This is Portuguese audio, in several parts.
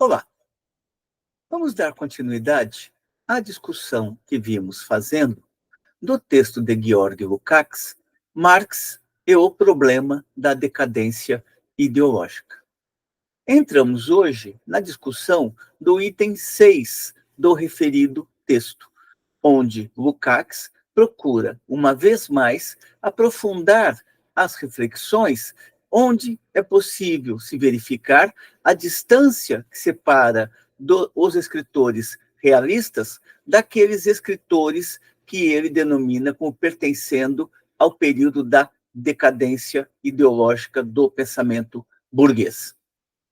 Olá, vamos dar continuidade à discussão que vimos fazendo do texto de Georg Lukács, Marx e o problema da decadência ideológica. Entramos hoje na discussão do item 6 do referido texto, onde Lukács procura, uma vez mais, aprofundar as reflexões onde é possível se verificar a distância que separa os escritores realistas daqueles escritores que ele denomina como pertencendo ao período da decadência ideológica do pensamento burguês.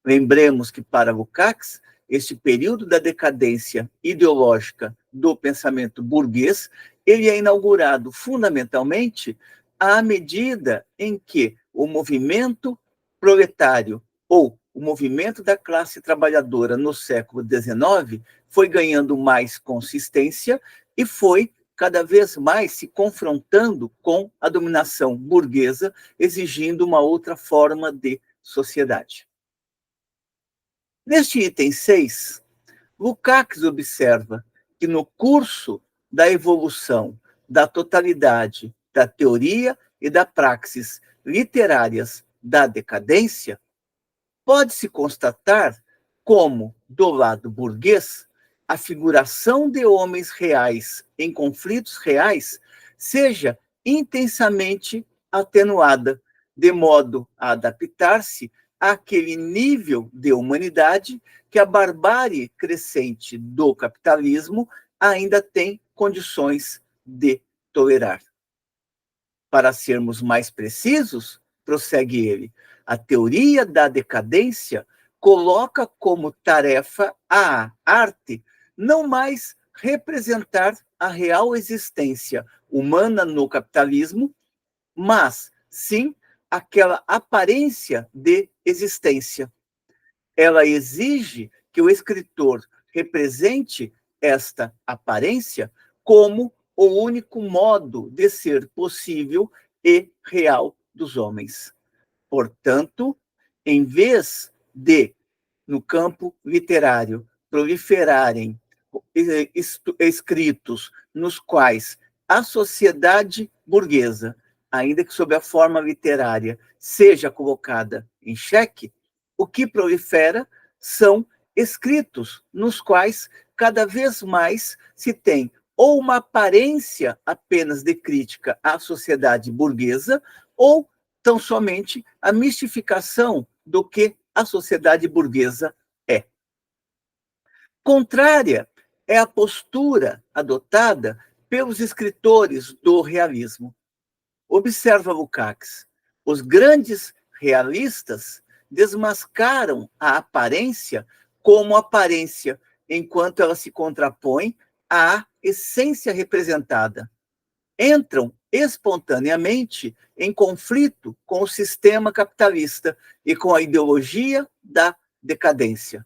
Lembremos que, para Lukács, este período da decadência ideológica do pensamento burguês, ele é inaugurado fundamentalmente à medida em que o movimento proletário ou o movimento da classe trabalhadora no século XIX foi ganhando mais consistência e foi cada vez mais se confrontando com a dominação burguesa, exigindo uma outra forma de sociedade. Neste item 6, Lukács observa que no curso da evolução da totalidade da teoria e da praxis literárias da decadência, pode-se constatar como, do lado burguês, a figuração de homens reais em conflitos reais seja intensamente atenuada, de modo a adaptar-se àquele nível de humanidade que a barbárie crescente do capitalismo ainda tem condições de tolerar. Para sermos mais precisos, prossegue ele, a teoria da decadência coloca como tarefa à arte não mais representar a real existência humana no capitalismo, mas sim aquela aparência de existência. Ela exige que o escritor represente esta aparência como o único modo de ser possível e real dos homens. Portanto, em vez de, no campo literário, proliferarem escritos nos quais a sociedade burguesa, ainda que sob a forma literária, seja colocada em xeque, o que prolifera são escritos nos quais cada vez mais se tem ou uma aparência apenas de crítica à sociedade burguesa, ou tão somente a mistificação do que a sociedade burguesa é. Contrária é a postura adotada pelos escritores do realismo. Observa Lukács, os grandes realistas desmascaram a aparência como aparência, enquanto ela se contrapõe à essência representada. Entram espontaneamente em conflito com o sistema capitalista e com a ideologia da decadência.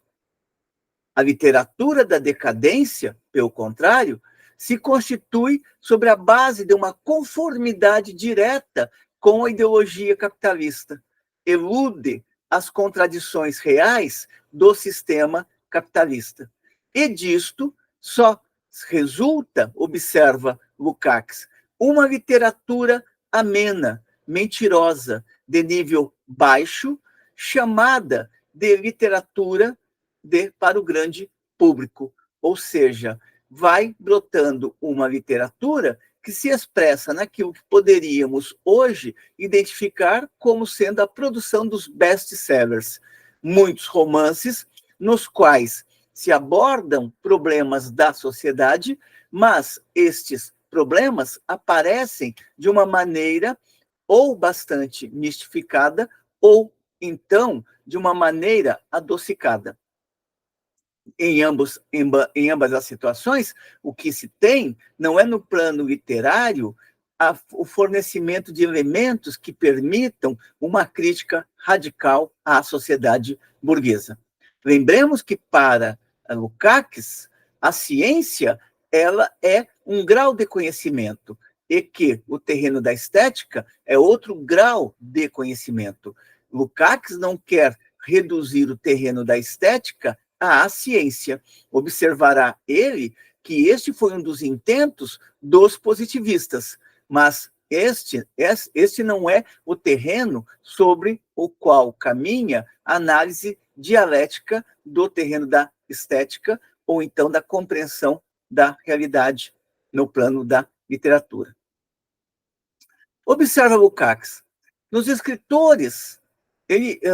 A literatura da decadência, pelo contrário, se constitui sobre a base de uma conformidade direta com a ideologia capitalista, elude as contradições reais do sistema capitalista. E disto só resulta, observa Lukács, uma literatura amena, mentirosa, de nível baixo, chamada de literatura para o grande público. Ou seja, vai brotando uma literatura que se expressa naquilo que poderíamos hoje identificar como sendo a produção dos best-sellers. Muitos romances nos quais se abordam problemas da sociedade, mas estes problemas aparecem de uma maneira ou bastante mistificada ou, então, de uma maneira adocicada. Em ambas as situações, o que se tem não é no plano literário o fornecimento de elementos que permitam uma crítica radical à sociedade burguesa. Lembremos que, para Lukács, a ciência ela é um grau de conhecimento e que o terreno da estética é outro grau de conhecimento. Lukács não quer reduzir o terreno da estética à ciência. Observará ele que este foi um dos intentos dos positivistas, mas este não é o terreno sobre o qual caminha a análise dialética do terreno da estética ou então da compreensão da realidade no plano da literatura. Observa Lukács. Nos escritores,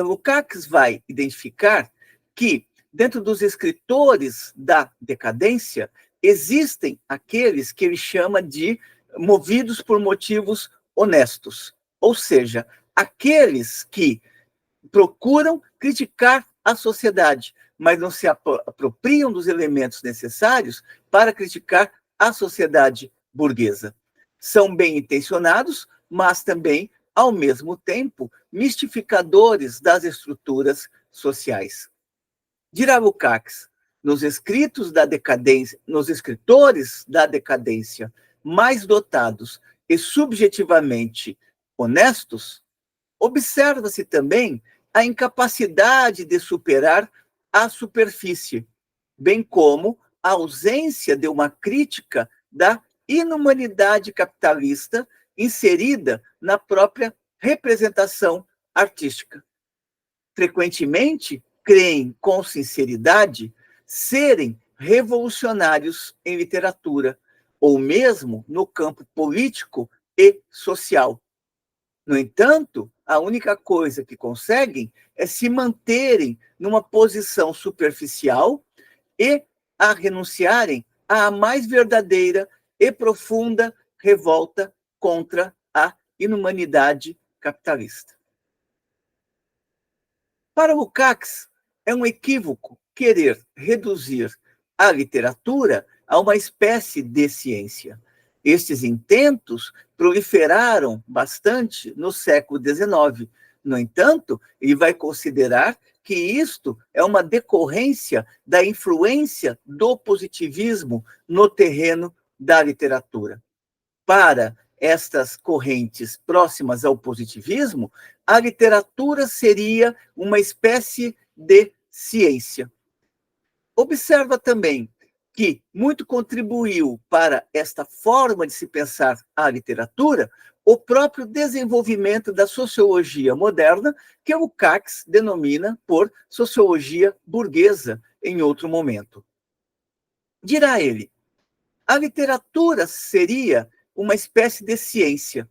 Lukács vai identificar que, dentro dos escritores da decadência, existem aqueles que ele chama de movidos por motivos honestos, ou seja, aqueles que procuram criticar a sociedade, mas não se apropriam dos elementos necessários para criticar a sociedade burguesa. São bem intencionados, mas também, ao mesmo tempo, mistificadores das estruturas sociais. Dirá Lukács, nos escritores da decadência mais dotados e subjetivamente honestos, observa-se também a incapacidade de superar a superfície, bem como a ausência de uma crítica da inumanidade capitalista inserida na própria representação artística. Frequentemente, creem com sinceridade serem revolucionários em literatura, ou mesmo no campo político e social. No entanto, a única coisa que conseguem é se manterem numa posição superficial e a renunciarem à mais verdadeira e profunda revolta contra a inumanidade capitalista. Para Lukács, é um equívoco querer reduzir a literatura a uma espécie de ciência. Estes intentos proliferaram bastante no século XIX. No entanto, ele vai considerar que isto é uma decorrência da influência do positivismo no terreno da literatura. Para estas correntes próximas ao positivismo, a literatura seria uma espécie de ciência. Observa também que muito contribuiu para esta forma de se pensar a literatura o próprio desenvolvimento da sociologia moderna, que o Lukács denomina por sociologia burguesa em outro momento. Dirá ele, a literatura seria uma espécie de ciência.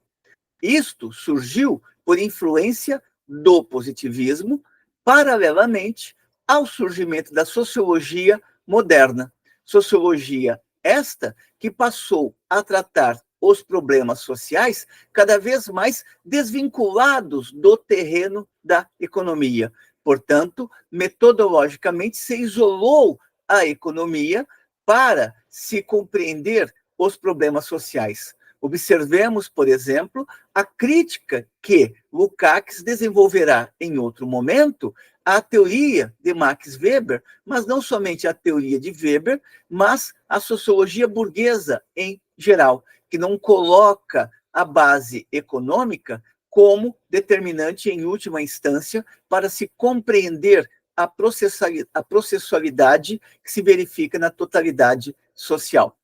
Isto surgiu por influência do positivismo, paralelamente ao surgimento da sociologia moderna. Sociologia esta que passou a tratar os problemas sociais cada vez mais desvinculados do terreno da economia. Portanto, metodologicamente se isolou a economia para se compreender os problemas sociais. Observemos, por exemplo, a crítica que Lukács desenvolverá em outro momento à teoria de Max Weber, mas não somente a teoria de Weber, mas a sociologia burguesa em geral, que não coloca a base econômica como determinante em última instância para se compreender a processualidade que se verifica na totalidade social.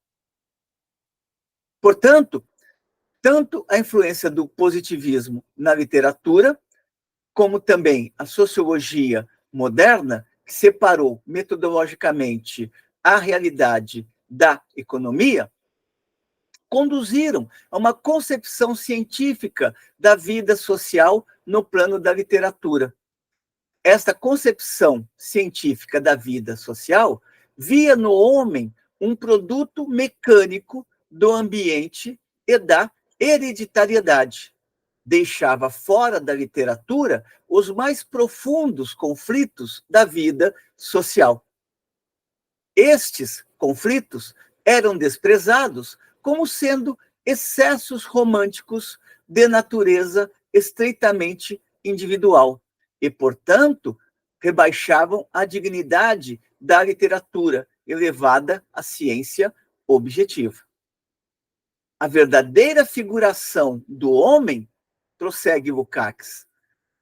Portanto, tanto a influência do positivismo na literatura, como também a sociologia moderna, que separou metodologicamente a realidade da economia, conduziram a uma concepção científica da vida social no plano da literatura. Esta concepção científica da vida social via no homem um produto mecânico do ambiente e da hereditariedade. Deixava fora da literatura os mais profundos conflitos da vida social. Estes conflitos eram desprezados como sendo excessos românticos de natureza estreitamente individual e, portanto, rebaixavam a dignidade da literatura elevada à ciência objetiva. A verdadeira figuração do homem, prossegue Lukács,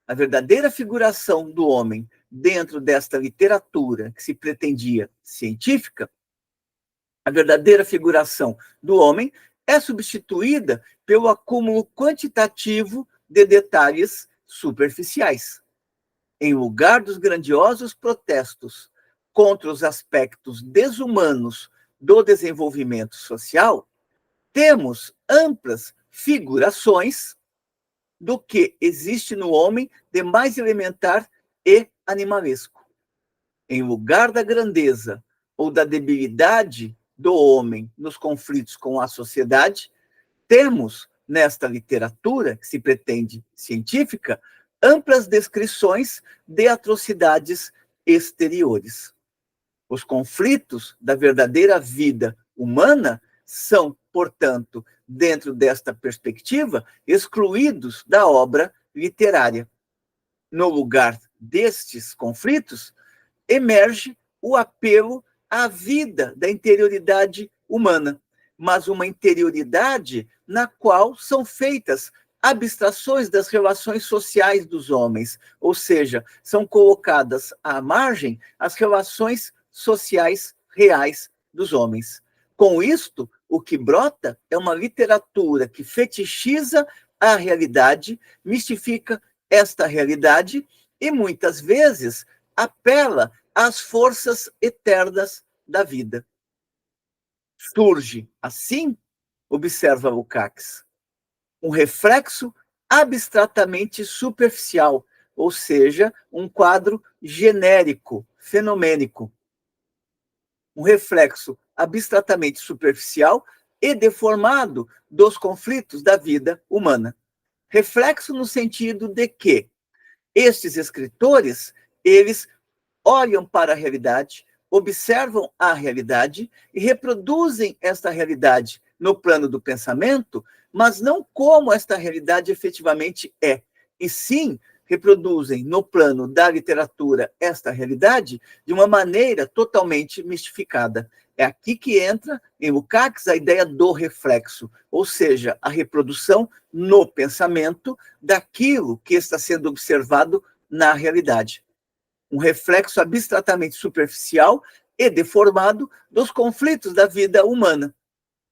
a verdadeira figuração do homem dentro desta literatura que se pretendia científica, a verdadeira figuração do homem é substituída pelo acúmulo quantitativo de detalhes superficiais. Em lugar dos grandiosos protestos contra os aspectos desumanos do desenvolvimento social, temos amplas figurações do que existe no homem de mais elementar e animalesco. Em lugar da grandeza ou da debilidade do homem nos conflitos com a sociedade, temos, nesta literatura, que se pretende científica, amplas descrições de atrocidades exteriores. Os conflitos da verdadeira vida humana são, portanto, dentro desta perspectiva, excluídos da obra literária. No lugar destes conflitos, emerge o apelo à vida da interioridade humana, mas uma interioridade na qual são feitas abstrações das relações sociais dos homens, ou seja, são colocadas à margem as relações sociais reais dos homens. Com isto, o que brota é uma literatura que fetichiza a realidade, mistifica esta realidade e, muitas vezes, apela às forças eternas da vida. Surge, assim, observa Lukács, um reflexo abstratamente superficial, ou seja, um quadro genérico, fenomênico. Um reflexo abstratamente superficial e deformado dos conflitos da vida humana. Reflexo no sentido de que estes escritores, eles olham para a realidade, observam a realidade e reproduzem esta realidade no plano do pensamento, mas não como esta realidade efetivamente é, e sim reproduzem no plano da literatura esta realidade de uma maneira totalmente mistificada. É aqui que entra, em Lukács, a ideia do reflexo, ou seja, a reprodução no pensamento daquilo que está sendo observado na realidade. Um reflexo abstratamente superficial e deformado dos conflitos da vida humana,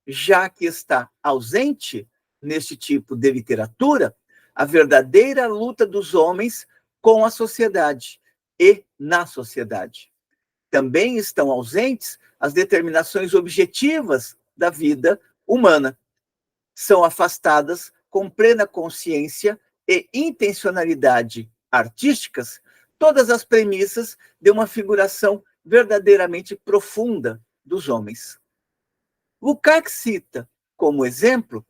já que está ausente, neste tipo de literatura, a verdadeira luta dos homens com a sociedade e na sociedade. Também estão ausentes as determinações objetivas da vida humana. São afastadas com plena consciência e intencionalidade artísticas todas as premissas de uma figuração verdadeiramente profunda dos homens. Lukács cita, como exemplo,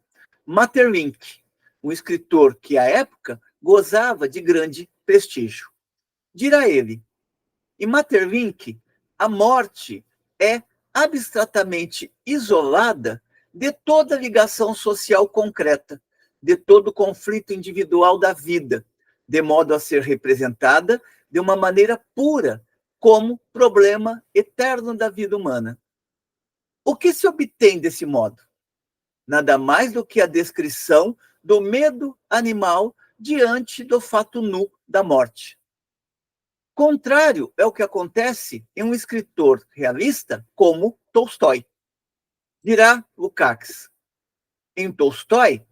Maeterlinck, um escritor que, à época, gozava de grande prestígio. Dirá ele, em Maeterlinck, a morte é abstratamente isolada de toda ligação social concreta, de todo conflito individual da vida, de modo a ser representada de uma maneira pura, como problema eterno da vida humana. O que se obtém desse modo? Nada mais do que a descrição do medo animal diante do fato nu da morte. Contrário é o que acontece em um escritor realista como Tolstói. Dirá Lukács, em Tolstói,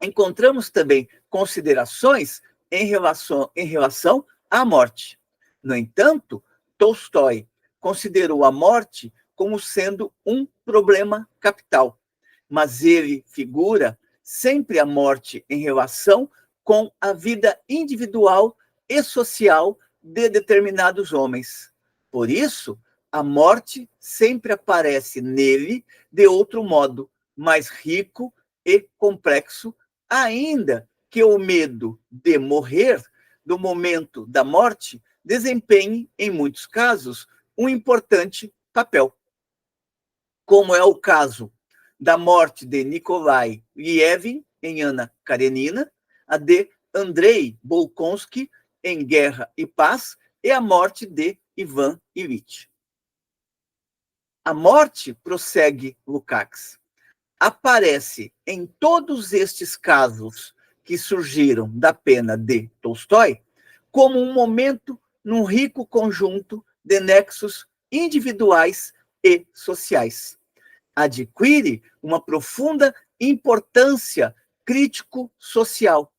encontramos também considerações em relação à morte. No entanto, Tolstói considerou a morte como sendo um problema capital, mas ele figura sempre a morte em relação com a vida individual e social de determinados homens. Por isso, a morte sempre aparece nele de outro modo, mais rico e complexo, ainda que o medo de morrer, do momento da morte, desempenhe, em muitos casos, um importante papel. Como é o caso da morte de Nikolai Lievin, em Ana Karenina, a de Andrei Bolkonsky, em Guerra e Paz, e a morte de Ivan Ilitch. A morte, prossegue Lukács, aparece em todos estes casos que surgiram da pena de Tolstói como um momento num rico conjunto de nexos individuais e sociais. Adquire uma profunda importância crítico-social,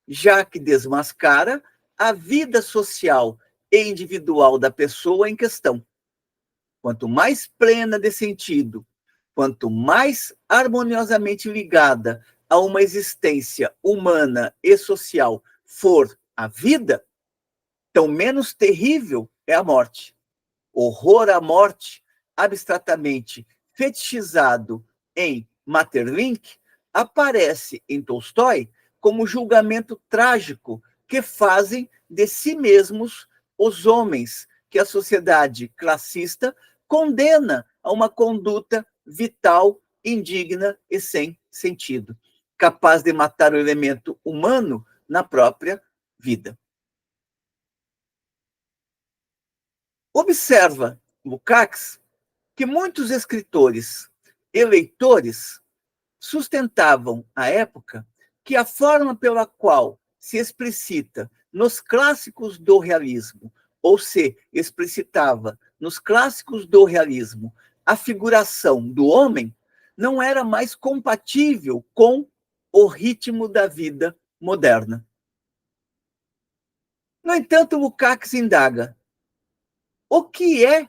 já que desmascara a vida social e individual da pessoa em questão. Quanto mais plena de sentido, quanto mais harmoniosamente ligada a uma existência humana e social for a vida, tão menos terrível é a morte. Horror à morte, abstratamente fetichizado em Maeterlinck, aparece em Tolstói como julgamento trágico que fazem de si mesmos os homens que a sociedade classista condena a uma conduta vital, indigna e sem sentido, capaz de matar o elemento humano na própria vida. Observa Lukács que muitos escritores e leitores sustentavam à época que a forma pela qual se explicita nos clássicos do realismo, ou se explicitava nos clássicos do realismo, a figuração do homem, não era mais compatível com o ritmo da vida moderna. No entanto, Lukács indaga: o que é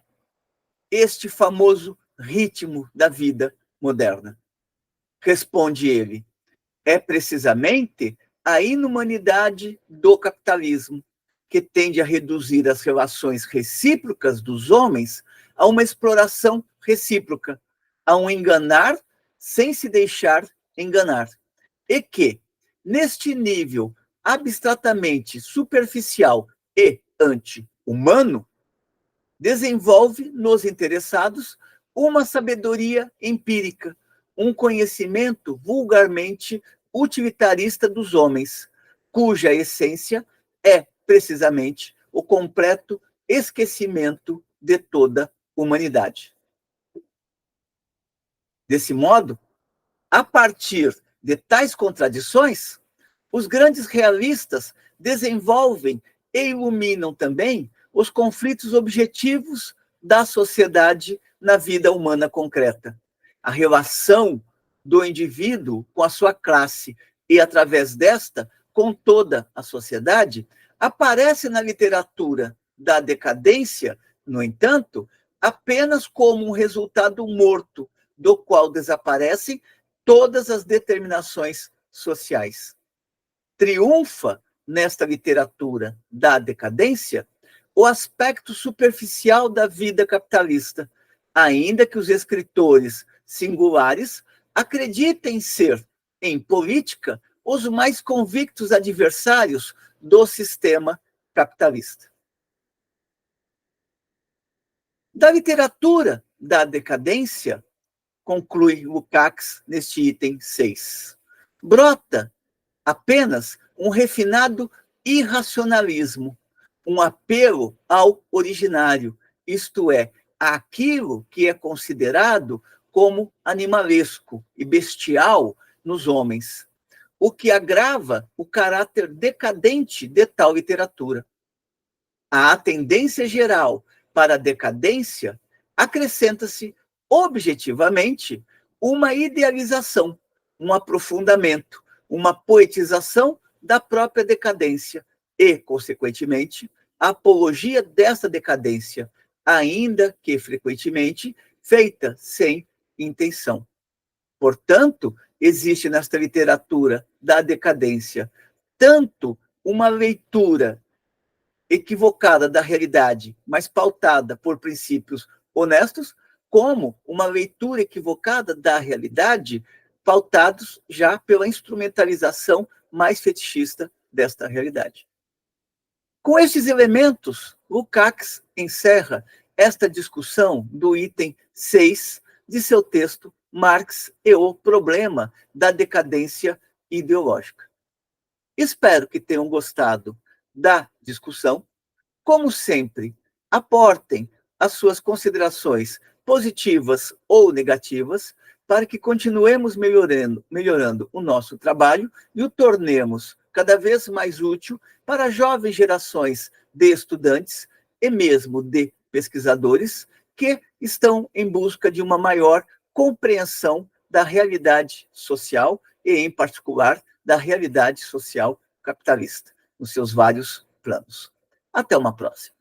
este famoso ritmo da vida moderna? Responde ele: é precisamente a inumanidade do capitalismo, que tende a reduzir as relações recíprocas dos homens a uma exploração recíproca, a um enganar sem se deixar enganar. E que, neste nível abstratamente superficial e anti-humano, desenvolve nos interessados uma sabedoria empírica, um conhecimento vulgarmente utilitarista dos homens, cuja essência é precisamente o completo esquecimento de toda humanidade. Desse modo, a partir de tais contradições, os grandes realistas desenvolvem e iluminam também os conflitos objetivos da sociedade na vida humana concreta. A relação do indivíduo com a sua classe e, através desta, com toda a sociedade, aparece na literatura da decadência, no entanto, apenas como um resultado morto, do qual desaparecem todas as determinações sociais. Triunfa, nesta literatura da decadência, o aspecto superficial da vida capitalista, ainda que os escritores singulares acreditem ser, em política, os mais convictos adversários do sistema capitalista. Da literatura da decadência, conclui Lukács neste item 6, brota apenas um refinado irracionalismo, um apelo ao originário, isto é, àquilo que é considerado como animalesco e bestial nos homens, o que agrava o caráter decadente de tal literatura. À tendência geral para a decadência acrescenta-se objetivamente uma idealização, um aprofundamento, uma poetização da própria decadência e, consequentemente, a apologia dessa decadência, ainda que frequentemente feita sem intenção. Portanto, existe nesta literatura da decadência tanto uma leitura equivocada da realidade, mas pautada por princípios honestos, como uma leitura equivocada da realidade, pautados já pela instrumentalização mais fetichista desta realidade. Com estes elementos, Lukács encerra esta discussão do item 6 de seu texto Marx e o problema da decadência ideológica. Espero que tenham gostado da discussão. Como sempre, aportem as suas considerações positivas ou negativas para que continuemos melhorando o nosso trabalho e o tornemos cada vez mais útil para jovens gerações de estudantes e mesmo de pesquisadores que estão em busca de uma maior compreensão da realidade social e, em particular, da realidade social capitalista, nos seus vários planos. Até uma próxima.